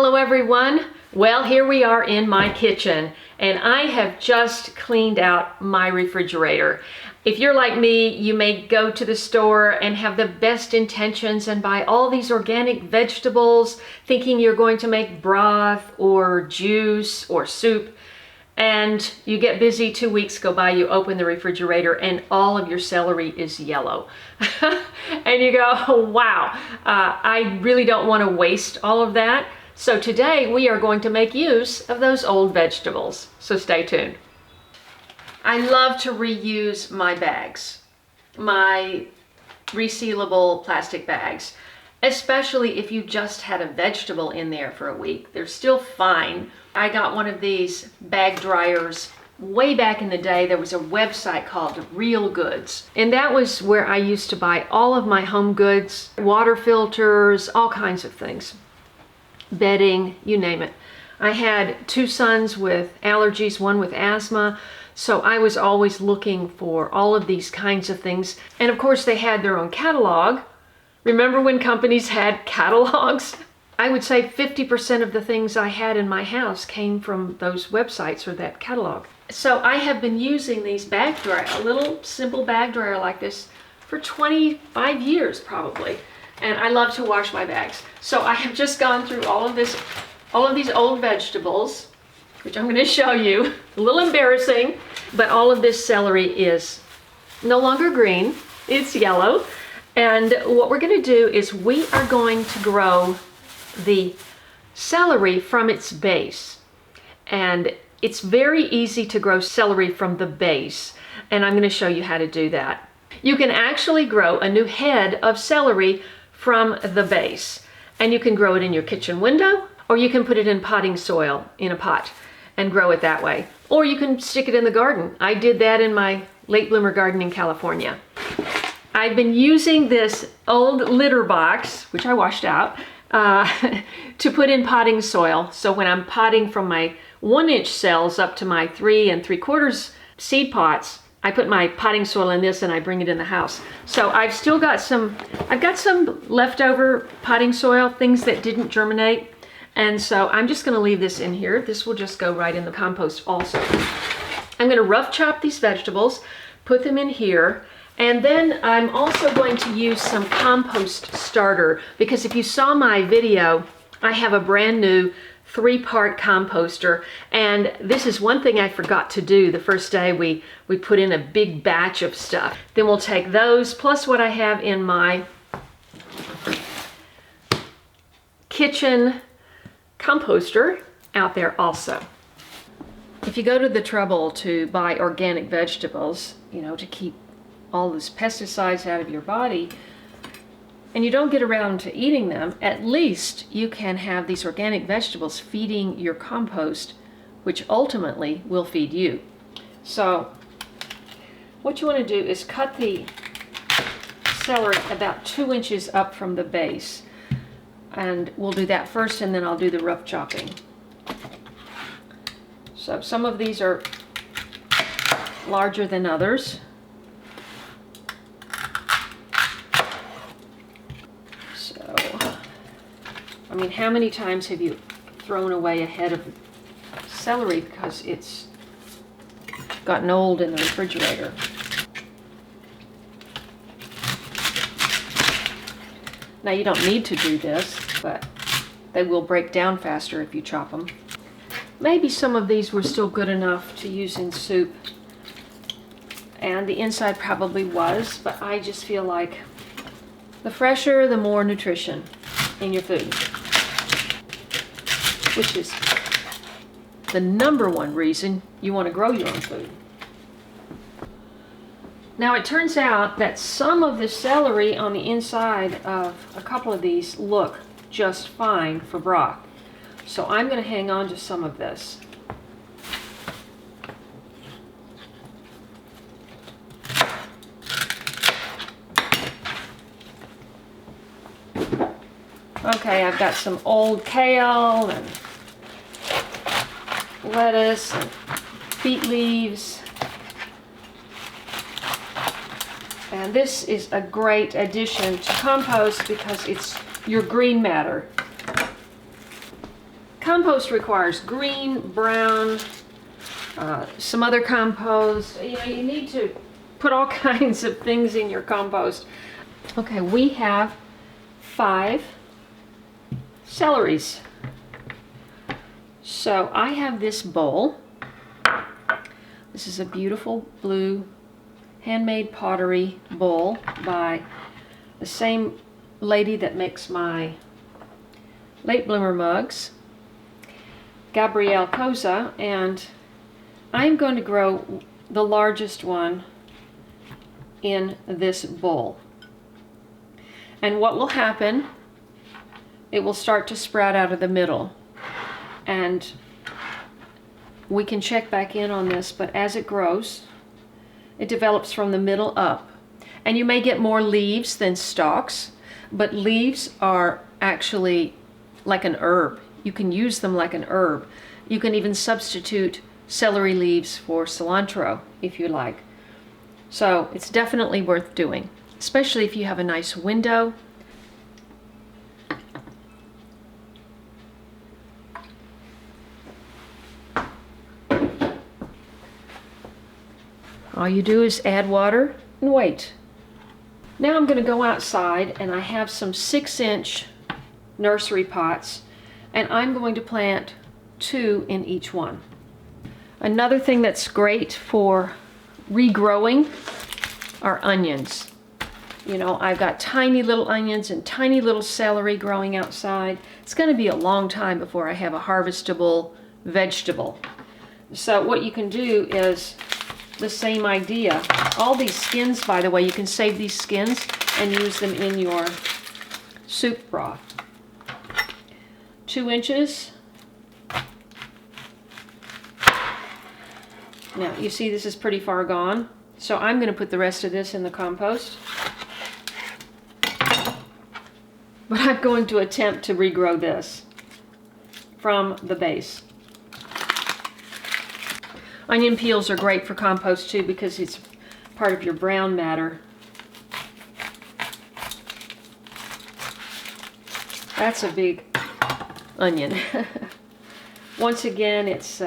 Hello everyone. Well, here we are in my kitchen and I have just cleaned out my refrigerator. If you're like me, you may go to the store and have the best intentions and buy all these organic vegetables thinking you're going to make broth or juice or soup, and you get busy, 2 weeks go by, you open the refrigerator and all of your celery is yellow. And you go, oh, wow, I really don't want to waste all of that. So today we are going to make use of those old vegetables. So stay tuned. I love to reuse my bags, my resealable plastic bags, especially if you just had a vegetable in there for a week. They're still fine. I got one of these bag dryers way back in the day. There was a website called Real Goods, and that was where I used to buy all of my home goods, water filters, all kinds of things. Bedding, you name it. I had 2 sons with allergies, one with asthma, so I was always looking for all of these kinds of things. And of course they had their own catalog. Remember when companies had catalogs? I would say 50% of the things I had in my house came from those websites or that catalog. So I have been using these bag dryers, a little simple bag dryer like this, for 25 years probably. And I love to wash my bags. So I have just gone through all of these old vegetables, which I'm going to show you. A little embarrassing, but all of this celery is no longer green, it's yellow. And what we're going to do is we are going to grow the celery from its base. And it's very easy to grow celery from the base, and I'm going to show you how to do that. You can actually grow a new head of celery from the base, and you can grow it in your kitchen window, or you can put it in potting soil in a pot and grow it that way, or you can stick it in the garden. I did that in my late bloomer garden in California. I've been using this old litter box, which I washed out, to put in potting soil. So when I'm potting from my 1-inch cells up to my 3 3/4 seed pots, I put my potting soil in this and I bring it in the house. So I've got some leftover potting soil, things that didn't germinate. And so I'm just gonna leave this in here. This will just go right in the compost also. I'm gonna rough chop these vegetables, put them in here, and then I'm also going to use some compost starter, because if you saw my video, I have a brand new 3-part composter, and this is one thing I forgot to do the first day we put in a big batch of stuff. Then we'll take those plus what I have in my kitchen composter out there also. If you go to the trouble to buy organic vegetables, you know, to keep all those pesticides out of your body, and you don't get around to eating them, at least you can have these organic vegetables feeding your compost, which ultimately will feed you. So what you want to do is cut the celery about 2 inches up from the base, and we'll do that first and then I'll do the rough chopping. So some of these are larger than others. I mean, how many times have you thrown away a head of celery because it's gotten old in the refrigerator? Now, you don't need to do this, but they will break down faster if you chop them. Maybe some of these were still good enough to use in soup, and the inside probably was, but I just feel like the fresher, the more nutrition in your food, which is the #1 reason you want to grow your own food. Now it turns out that some of the celery on the inside of a couple of these look just fine for broth. So I'm going to hang on to some of this. Okay, I've got some old kale and lettuce and beet leaves. And this is a great addition to compost because it's your green matter. Compost requires green, brown, some other compost. You know, you need to put all kinds of things in your compost. Okay, we have 5 celeries. So I have this bowl. This is a beautiful blue handmade pottery bowl by the same lady that makes my late bloomer mugs, Gabrielle Cosa, and I'm going to grow the largest one in this bowl. And what will happen, it will start to sprout out of the middle. And we can check back in on this, but as it grows, it develops from the middle up. And you may get more leaves than stalks, but leaves are actually like an herb. You can use them like an herb. You can even substitute celery leaves for cilantro if you like. So it's definitely worth doing, especially if you have a nice window. All you do is add water and wait. Now I'm going to go outside, and I have some 6-inch nursery pots, and I'm going to plant 2 in each one. Another thing that's great for regrowing are onions. You know, I've got tiny little onions and tiny little celery growing outside. It's going to be a long time before I have a harvestable vegetable. So what you can do is the same idea. All these skins, by the way, you can save these skins and use them in your soup broth. 2 inches. Now, you see this is pretty far gone, so I'm going to put the rest of this in the compost. But I'm going to attempt to regrow this from the base. Onion peels are great for compost too because it's part of your brown matter. That's a big onion. Once again, it's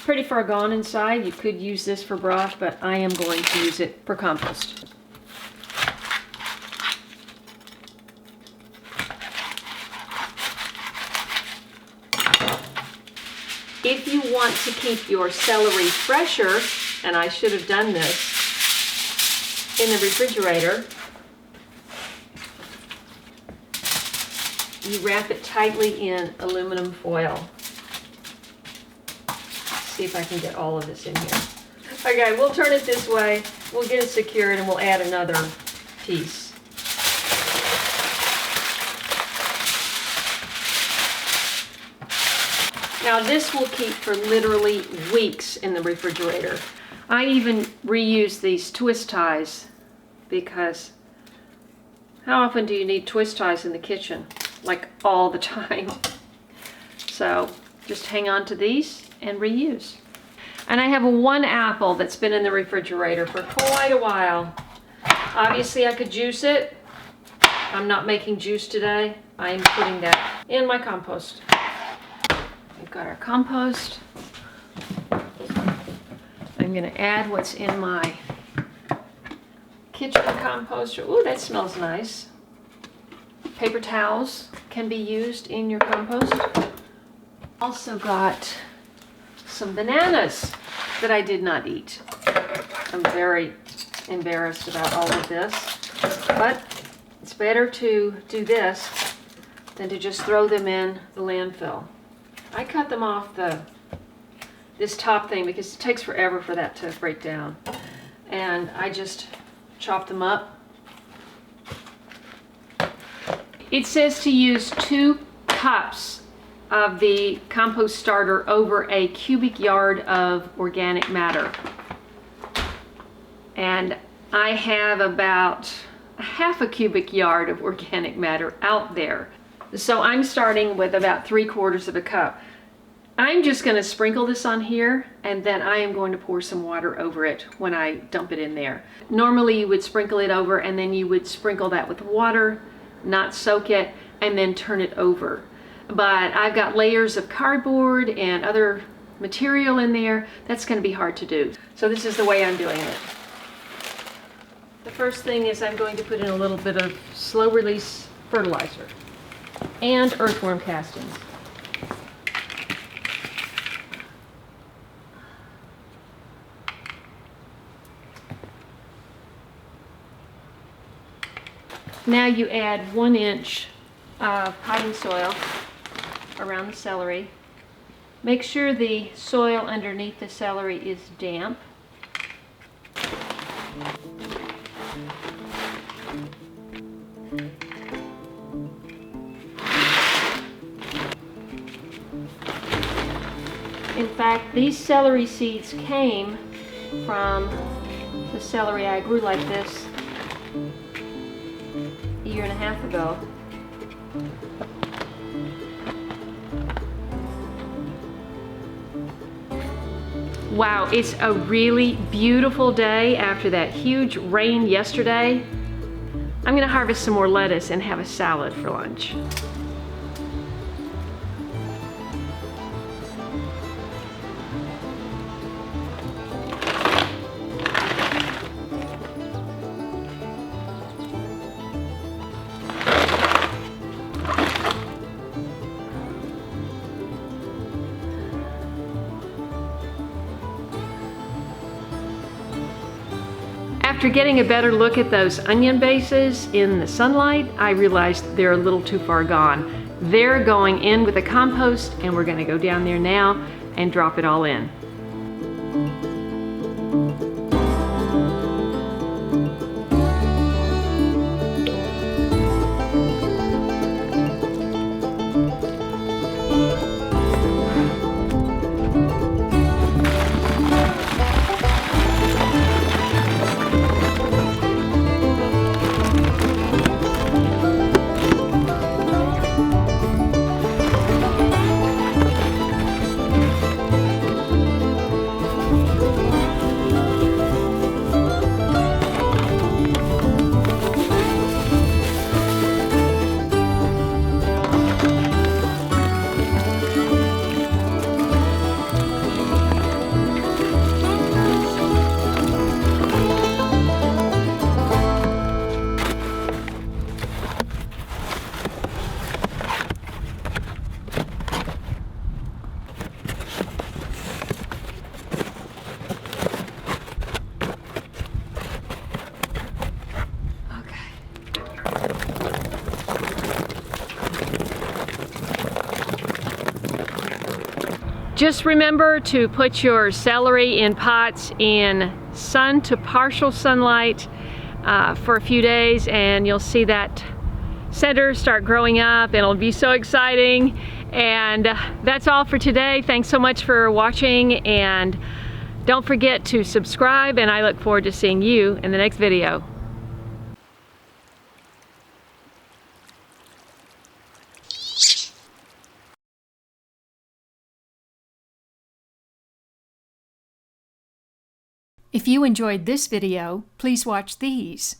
pretty far gone inside. You could use this for broth, but I am going to use it for compost. If you want to keep your celery fresher, and I should have done this in the refrigerator, you wrap it tightly in aluminum foil. See if I can get all of this in here. Okay, we'll turn it this way, we'll get it secured, and we'll add another piece. Now this will keep for literally weeks in the refrigerator. I even reuse these twist ties because how often do you need twist ties in the kitchen? Like all the time. So just hang on to these and reuse. And I have 1 apple that's been in the refrigerator for quite a while. Obviously I could juice it. I'm not making juice today. I'm putting that in my compost. We've got our compost. I'm going to add what's in my kitchen composter. Ooh, that smells nice. Paper towels can be used in your compost. Also got some bananas that I did not eat. I'm very embarrassed about all of this, but it's better to do this than to just throw them in the landfill. I cut them off this top thing because it takes forever for that to break down. And I just chop them up. It says to use 2 cups of the compost starter over a cubic yard of organic matter. And I have about half a cubic yard of organic matter out there. So I'm starting with about 3/4 of a cup. I'm just going to sprinkle this on here, and then I am going to pour some water over it when I dump it in there. Normally you would sprinkle it over and then you would sprinkle that with water, not soak it, and then turn it over. but I've got layers of cardboard and other material in there. That's going to be hard to do. So this is the way I'm doing it. The first thing is I'm going to put in a little bit of slow release fertilizer and earthworm castings. Now you add 1 inch of potting soil around the celery. Make sure the soil underneath the celery is damp. In fact, these celery seeds came from the celery I grew like this a year and a half ago. Wow, it's a really beautiful day after that huge rain yesterday. I'm gonna harvest some more lettuce and have a salad for lunch. After getting a better look at those onion bases in the sunlight, I realized they're a little too far gone. They're going in with the compost, and we're gonna go down there now and drop it all in. Just remember to put your celery in pots in sun to partial sunlight for a few days, and you'll see that center start growing up, and it'll be so exciting. And that's all for today. Thanks so much for watching, and don't forget to subscribe, and I look forward to seeing you in the next video. If you enjoyed this video, please watch these.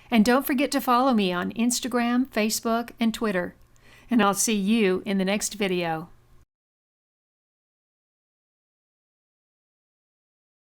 And don't forget to follow me on Instagram, Facebook, and Twitter. And I'll see you in the next video.